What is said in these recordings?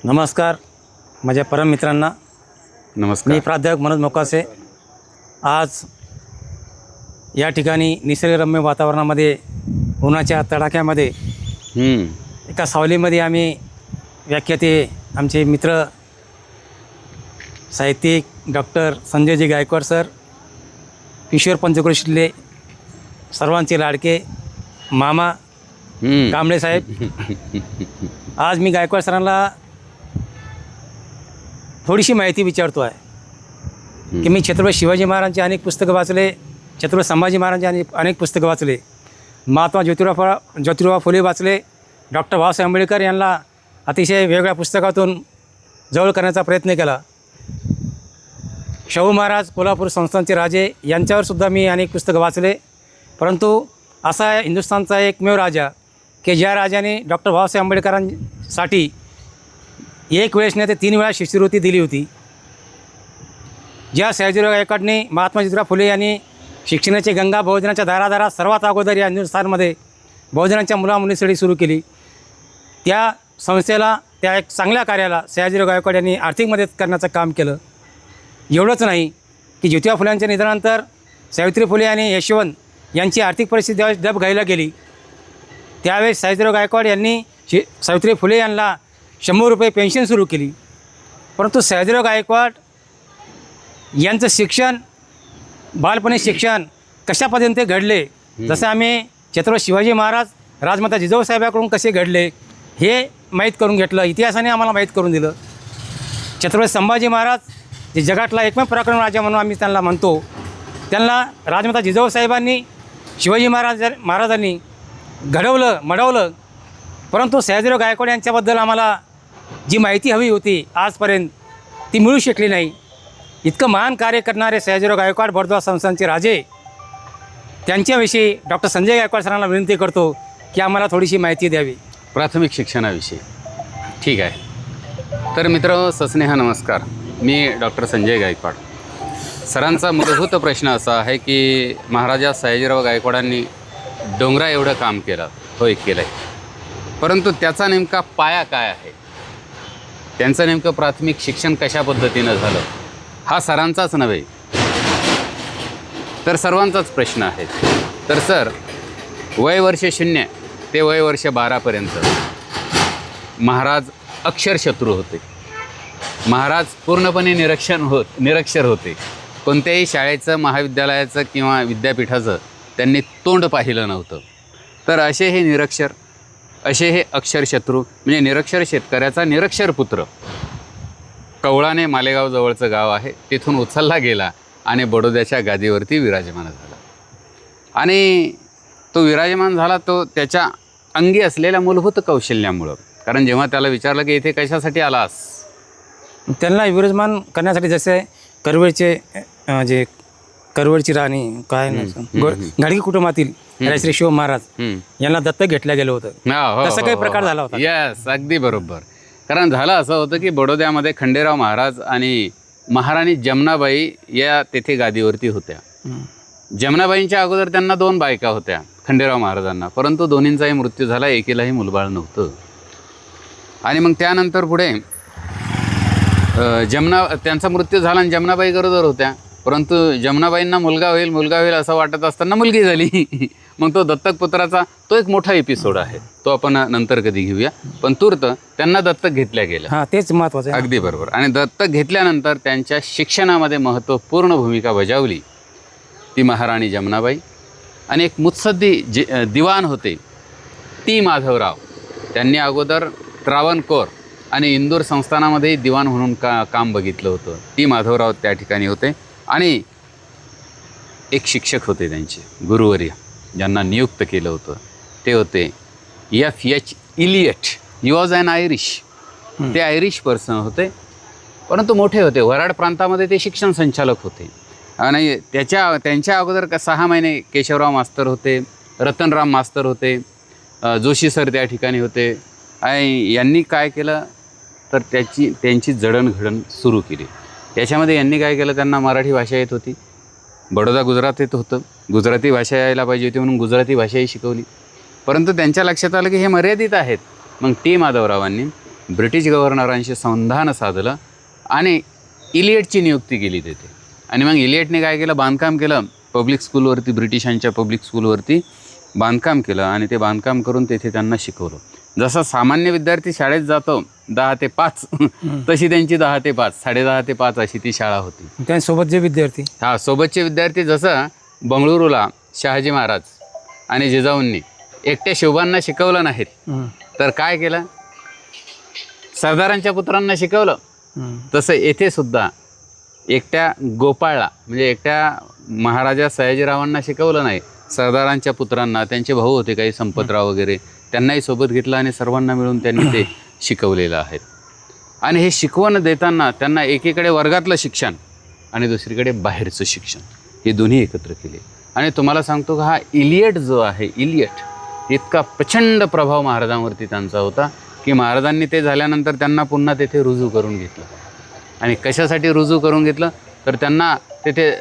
नमस्कार माझ्या परम मित्रांना. नमस्कार. मी प्राध्यापक मनोज मोकासे. आज या ठिकाणी निसर्गरम्य वातावरणामध्ये उन्हाच्या तडाख्यामध्ये एका सावलीमध्ये आम्ही व्याख्याते आमचे मित्र साहित्यिक डॉक्टर संजयजी गायकवाड सर, किशोर पंचक्रोश शिल्ले, सर्वांचे लाडके मामा कांबळे साहेब. आज मी गायकवाड सरांना थोडीशी माहिती विचारतो आहे की मी छत्रपती शिवाजी महाराजांची अनेक पुस्तकं वाचले, छत्रपती संभाजी महाराजांची अनेक पुस्तकं वाचले, महात्मा ज्योतिराव फुले वाचले, डॉक्टर बाबासाहेब आंबेडकर यांना अतिशय वेगळ्या पुस्तकातून जवळ करण्याचा प्रयत्न केला. शाहू महाराज, कोल्हापूर संस्थानचे राजे यांच्यावरसुद्धा मी अनेक पुस्तकं वाचले. परंतु असा हिंदुस्थानचा एकमेव राजा की ज्या राजाने डॉक्टर बाबासाहेब आंबेडकरांसाठी एक वेळेस नाही ते 3 वेळा शिष्यवृत्ती दिली होती. ज्या सयाजीराव गायकवाडने महात्मा ज्योतिराव फुले यांनी शिक्षणाची गंगा बहुजनाच्या दारादारात सर्वात अगोदर या हिंदुस्थानमध्ये बहुजनांच्या मुलामुलीसाठी सुरू केली, त्या संस्थेला, त्या एक चांगल्या कार्याला सयाजीराव गायकवाड यांनी आर्थिक मदत करण्याचं काम केलं. एवढंच नाही की ज्योतिबा फुल्यांच्या निधनानंतर सावित्री फुले आणि यशवंत यांची आर्थिक परिस्थिती ज्यावेळेस डब घायला गेली त्यावेळेस सयाजीराव गायकवाड यांनी सावित्री फुले यांना 100 रुपये पेन्शन सुरू केली. परंतु सयाजीराव गायकवाड यांचं शिक्षण, बालपणी शिक्षण कशा पद्धतीने घडले, जसं आम्ही छत्रपती शिवाजी महाराज, राजमाता जिजाऊसाहेबांकडून कसे घडले हे माहीत करून घेतलं, इतिहासाने आम्हाला माहीत करून दिलं. छत्रपती संभाजी महाराज जे जगातला एकमेव पराक्रम राजा म्हणून आम्ही त्यांना म्हणतो, त्यांना राजमाता जिजाऊसाहेबांनी, शिवाजी महाराजांनी घडवलं, मडवलं. परंतु सयाजीराव गायकवाड यांच्याबद्दल आम्हाला जी माहिती हवी होती आजपर्यंत ती मिळू शकली नाही. इतकं महान कार्य करणारे सयाजीराव गायकवाड भारद्वाज संस्थानचे राजे, त्यांच्याविषयी डॉक्टर संजय गायकवाड सरांना विनंती करतो की आम्हाला थोडीशी माहिती द्यावी. प्राथमिक शिक्षणाविषयी. ठीक आहे. तर मित्र सस्नेह नमस्कार. मी डॉक्टर संजय गायकवाड. सरांचा मूलभूत प्रश्न असा आहे की महाराजा सयाजीराव गायकवाडांनी डोंगरा एवढं काम केलं, होय केलं आहे, परंतु त्याचा नेमका पाया काय आहे, त्यांचं नेमकं प्राथमिक शिक्षण कशा पद्धतीनं झालं, हा सरांचाच नव्हे तर सर्वांचाच प्रश्न आहे. तर सर, वय वर्ष 0 ते वय वर्ष 12पर्यंत महाराज अक्षरशत्रू होते. महाराज पूर्णपणे निरक्षर होते. कोणत्याही शाळेचं, महाविद्यालयाचं किंवा विद्यापीठाचं त्यांनी तोंड पाहिलं नव्हतं. तर असे हे निरक्षर, असे हे अक्षरशत्रू, म्हणजे निरक्षर शेतकऱ्याचा निरक्षर पुत्र कवळाने मालेगाव जवळचं गाव आहे, तिथून उचलला गेला आणि बडोद्याच्या गादीवरती विराजमान झाला. आणि तो विराजमान झाला तो त्याच्या अंगी असलेल्या मूलभूत कौशल्यामुळं. कारण जेव्हा त्याला विचारलं की इथे कशासाठी आलास, त्यांना विराजमान करण्यासाठी जसे करवडची राणी काय घाडगे कुटुंबातील राजश्री शिव महाराज यांना दत्तक घेतलं गेलं होतं, तसा काही प्रकार झाला होता. यस, अगदी बरोबर. कारण झालं असं होतं की बडोद्यामध्ये खंडेराव महाराज आणि महाराणी जमनाबाई या तेथे गादीवरती होत्या. जमनाबाईंच्या अगोदर त्यांना 2 बायका होत्या खंडेराव महाराजांना, परंतु दोन्हींचाही मृत्यू झाला, एकीलाही मुलबाळ नव्हतं. आणि मग त्यानंतर पुढे त्यांचा मृत्यू झाला आणि जमनाबाई गरोदर होत्या, परंतु जमनाबाईंना मुलगा होईल असं वाटत असताना मुलगी झाली. मग तो दत्तक पुत्राचा तो एक मोठा एपिसोड आहे, तो आपण नंतर कधी घेऊया. पण तूर्त त्यांना दत्तक घेतल्या गेलं. हां, तेच महत्त्वाचं आहे. अगदी बरोबर. आणि दत्तक घेतल्यानंतर त्यांच्या शिक्षणामध्ये महत्त्वपूर्ण भूमिका बजावली ती महाराणी जमनाबाई. आणि एक मुत्सद्दी दिवाण होते टी माधवराव, त्यांनी अगोदर त्रावणकोर आणि इंदूर संस्थानामध्ये दिवाण म्हणून काम बघितलं होतं. टी माधवराव त्या ठिकाणी होते. आणि एक शिक्षक होते त्यांचे गुरुवर्य, ज्यांना नियुक्त केलं होतं, ते होते F.H. Elliot. He was an Irish. ते आयरिश पर्सन होते, परंतु मोठे होते. वराड प्रांतामध्ये ते शिक्षण संचालक होते. आणि त्यांच्या अगोदर 6 महिने केशवराव मास्तर होते, रतनराम मास्तर होते, जोशी सर त्या ठिकाणी होते. आणि यांनी काय केलं तर त्यांची जडणघडण सुरू केली. याच्यामध्ये यांनी काय केलं, त्यांना मराठी भाषा येत होती, बडोदा गुजरातीत होतं, गुजराती भाषा यायला पाहिजे होती म्हणून गुजराती भाषाही शिकवली. परंतु त्यांच्या लक्षात आलं की हे मर्यादित आहेत. मग टी माधवरावांनी ब्रिटिश गव्हर्नरांशी संधान साधलं आणि इलियटची नियुक्ती केली तिथे. आणि मग इलियटने काय केलं, बांधकाम केलं पब्लिक स्कूलवरती, ब्रिटिशांच्या पब्लिक स्कूलवरती बांधकाम केलं आणि ते बांधकाम करून तेथे त्यांना शिकवलं. जसा सामान्य विद्यार्थी शाळेत जातो 10 ते 5 तशी त्यांची 10 ते 5, 10:30 ते 5 अशी ती शाळा होती. त्यांच्यासोबत जे विद्यार्थी, हा, सोबतचे विद्यार्थी. जसं बंगळुरूला शहाजी महाराज आणि जिजाऊंनी एकट्या शिवबांना शिकवलं नाहीत तर काय केलं, सरदारांच्या पुत्रांना शिकवलं. तसं येथे सुद्धा एकट्या गोपाळला म्हणजे एकट्या महाराजा सयाजीरावांना शिकवलं नाही, सरदारांच्या पुत्रांना, त्यांचे भाऊ होते काही संपतराव वगैरे, त्यांनाही सोबत घेतलं आणि सर्वांना मिळून त्यांनी ते शिकवलेलं आहे. आणि हे शिकवण देताना त्यांना एकीकडे वर्गातलं शिक्षण आणि दुसरीकडे बाहेरचं शिक्षण हे दोन्ही एकत्र केले. आणि तुम्हाला सांगतो का, हा इलियट जो आहे, इलियट इतका प्रचंड प्रभाव महाराजांवरती त्यांचा होता की महाराजांनी ते झाल्यानंतर त्यांना पुन्हा तेथे रुजू करून घेतलं. आणि कशासाठी रुजू करून घेतलं तर त्यांना तेथे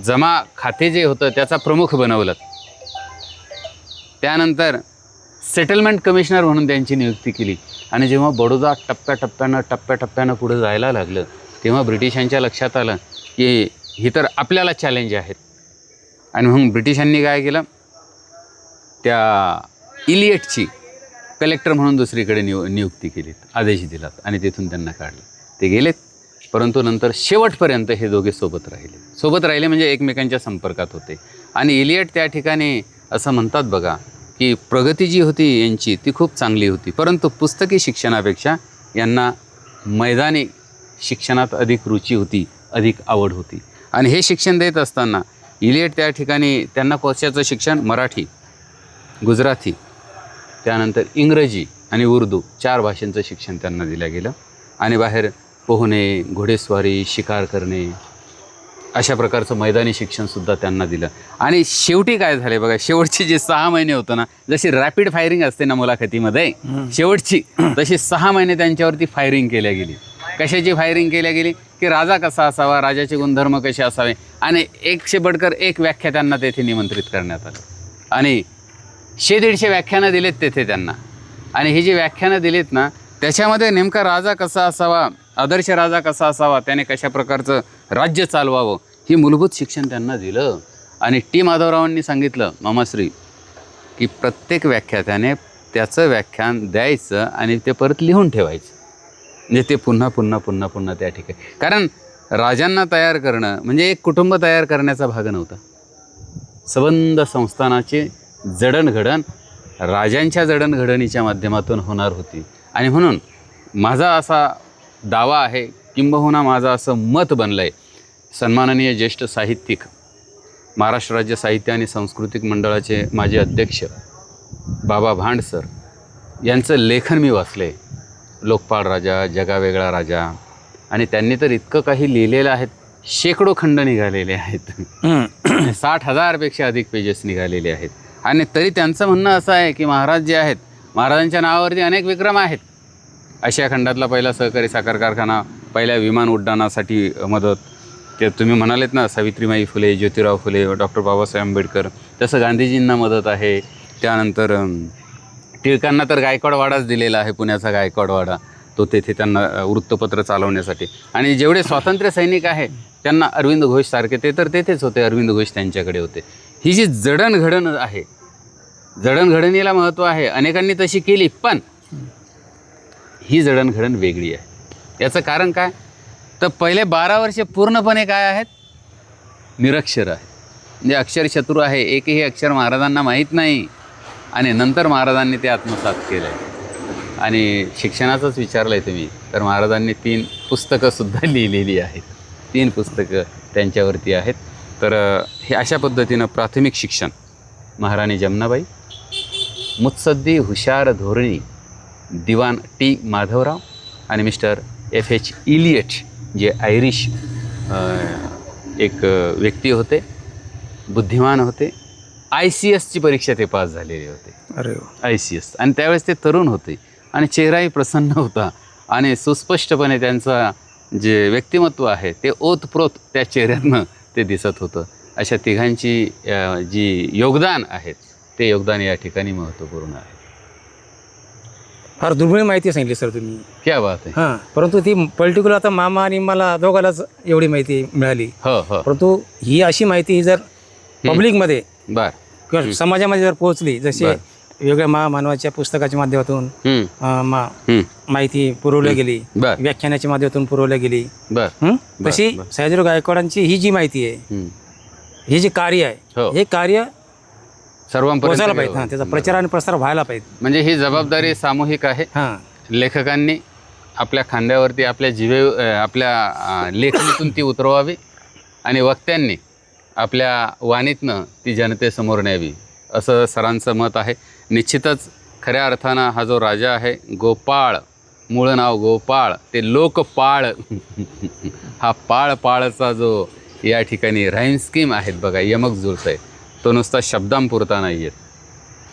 जमा खाते जे होतं त्याचा प्रमुख बनवलं. त्यानंतर सेटलमेंट कमिशनर म्हणून त्यांची नियुक्ती केली. आणि जेव्हा बडोदा टप्प्याटप्प्यानं पुढे जायला लागलं तेव्हा ब्रिटिशांच्या लक्षात आलं की ही तर आपल्याला चॅलेंज आहेत. आणि म्हणून ब्रिटिशांनी काय केलं, त्या इलियटची कलेक्टर म्हणून दुसरीकडे नियुक्ती केली, आदेश दिलात आणि तिथून त्यांना काढलं. ते गेलेत, परंतु नंतर शेवटपर्यंत हे दोघे सोबत राहिले म्हणजे एकमेकांच्या संपर्कात होते. आणि इलियट त्या ठिकाणी असं म्हणतात बघा की प्रगती जी होती यांची ती खूप चांगली होती, परंतु पुस्तकी शिक्षणापेक्षा यांना मैदानी शिक्षणात अधिक रुची होती, अधिक आवड होती. आणि हे शिक्षण देत असताना इलियट त्या ठिकाणी त्यांना कशाचं शिक्षण, मराठी, गुजराती, त्यानंतर इंग्रजी आणि उर्दू 4 भाषांचं शिक्षण त्यांना दिलं गेलं. आणि बाहेर पोहणे, घोडेस्वारी, शिकार करणे अशा प्रकारचं मैदानी शिक्षणसुद्धा त्यांना दिलं. आणि शेवटी काय झाले बघा, शेवटचे जे 6 महिने होतं ना, जशी रॅपिड फायरिंग असते ना मुलाखतीमध्ये, शेवटची तशी 6 महिने त्यांच्यावरती फायरिंग केल्या गेली. कशाची फायरिंग केल्या गेली की राजा कसा असावा, राजाचे गुणधर्म कसे असावे. आणि 100 बडकर 1 व्याख्या त्यांना तेथे निमंत्रित करण्यात आलं. आणि 100-150 व्याख्यानं दिलेत तेथे त्यांना. आणि ही जी व्याख्यानं दिलीत ना त्याच्यामध्ये नेमका राजा कसा असावा, आदर्श राजा कसा असावा, त्याने कशा प्रकारचं राज्य चालवावं, ही मूलभूत शिक्षण त्यांना दिलं. आणि टी माधवरावांनी सांगितलं मामाश्री की प्रत्येक व्याख्यात्याने त्याचं व्याख्यान द्यायचं आणि ते परत लिहून ठेवायचं, म्हणजे ते पुन्हा त्या ठिकाणी. कारण राजांना तयार करणं म्हणजे एक कुटुंब तयार करण्याचा भाग नव्हता. संबंध संस्थानाची जडणघडण राजांच्या जडणघडणीच्या माध्यमातून होणार होती. आणि म्हणून माझा असा दावा आहे, किंबहुना माझं असं मत बनलं आहे, सन्माननीय ज्येष्ठ साहित्यिक, महाराष्ट्र राज्य साहित्य आणि सांस्कृतिक मंडळाचे माजी अध्यक्ष बाबा भांड सर यांचं लेखन मी वाचलं आहे, लोकपाल राजा, जगावेगळा राजा. आणि त्यांनी तर इतकं काही लिहिलेलं आहे, शेकडो खंड निघालेले आहेत, 60,000पेक्षा अधिक पेजेस निघालेले आहेत. आणि तरी त्यांचं म्हणणं असं आहे की महाराज जे आहेत, महाराजांच्या नावावरती अनेक विक्रम आहेत. आशिया खंडातला पहिला सहकारी साखर कारखाना, पहिल्या विमान उड्डाणासाठी मदत, ते तुम्ही म्हणालेत ना सावित्रीबाई फुले, ज्योतिराव फुले, डॉक्टर बाबासाहेब आंबेडकर, तसं गांधीजींना मदत आहे. त्यानंतर टिळकांना तर गायकवाड वाडाच दिलेला आहे, पुण्याचा गायकवाड वाडा, तो तेथे त्यांना वृत्तपत्र चालवण्यासाठी. आणि जेवढे स्वातंत्र्य सैनिक आहे त्यांना अरविंद घोष सारखे, ते तर तेथेच होते, अरविंद घोष त्यांच्याकडे होते. ही जी जडणघडण आहे, जडणघडणीला महत्त्व आहे, अनेकांनी तशी केली, पण ही जडणघडण वेगळी आहे. याचं कारण काय तर पहिले 12 वर्षे पूर्णपणे काय आहेत, निरक्षर आहे, म्हणजे अक्षरशत्रू आहे, एकही अक्षर महाराजांना माहीत नाही. आणि नंतर महाराजांनी ते आत्मसात केलं आहे. आणि शिक्षणाचंच विचारलं आहे तुम्ही तर महाराजांनी 3 पुस्तकंसुद्धा लिहिलेली आहेत, 3 पुस्तकं त्यांच्यावरती आहेत. तर हे अशा पद्धतीनं प्राथमिक शिक्षण महाराणी जमनाबाई, मुत्सद्दी हुशार धोरणी दिवाण टी माधवराव आणि मिस्टर F.H. इलियट, जे आयरिश एक व्यक्ती होते, बुद्धिमान होते. ICSची परीक्षा ते पास झालेले होते. अरे ICS. आणि त्यावेळेस ते तरुण होते आणि चेहराही प्रसन्न होता आणि सुस्पष्टपणे त्यांचं जे व्यक्तिमत्व आहे ते ओतप्रोत त्या चेहऱ्यातनं ते दिसत होतं. अशा तिघांची जी योगदान आहेत ते योगदान या ठिकाणी महत्त्वपूर्ण आहे. फार दुर्मिळ माहिती सांगितली सर तुम्ही. क्या बात आहे. हां, परंतु ती पर्टिक्युलर आता मामा आणि मला दोघांनाच एवढी माहिती मिळाली. हो हो. परंतु ही अशी माहिती ही जर पब्लिकमध्ये बर. किंवा समाजामध्ये जर पोहोचली, जसे वेगवेगळ्या महामानवाच्या पुस्तकाच्या माध्यमातून माहिती पुरवली गेली, बर व्याख्यानाच्या माध्यमातून पुरवली गेली, बर तशी सयाजीराव गायकवाडांची ही जी माहिती आहे, हे जे कार्य आहे, हे कार्य सर्वांपर्यंत पोहोचायला पाहिजे. हां, त्याचा प्रचार आणि प्रसार व्हायला पाहिजे. म्हणजे ही जबाबदारी सामूहिक आहे. हां, लेखकांनी आपल्या खांद्यावरती आपल्या आपल्या लेखणीतून ती उतरवावी आणि वक्त्यांनी आपल्या वाणीतनं ती जनतेसमोर न्यावी, असं सरांचं मत आहे. निश्चितच खऱ्या अर्थानं हा जो राजा आहे गोपाळ, मूळ नाव गोपाळ, ते लोकपाळ हा पाळचा जो या ठिकाणी राईम स्कीम आहेत बघा, यमक जुळत आहे, तो नुसता शब्दांपुरता नाही आहेत,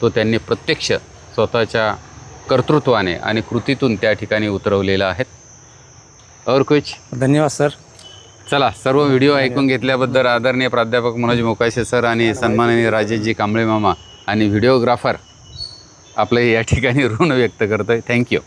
तो त्यांनी प्रत्यक्ष स्वतःच्या कर्तृत्वाने आणि कृतीतून त्या ठिकाणी उतरवलेला आहे. और कुछ? धन्यवाद सर. चला, सर्व व्हिडिओ ऐकून घेतल्याबद्दल आदरणीय प्राध्यापक मनोज मोकाशे सर आणि सन्माननीय राजेशजी कांबळे मामा आणि व्हिडिओग्राफर आपलं या ठिकाणी ऋण व्यक्त करतोय. थँक्यू.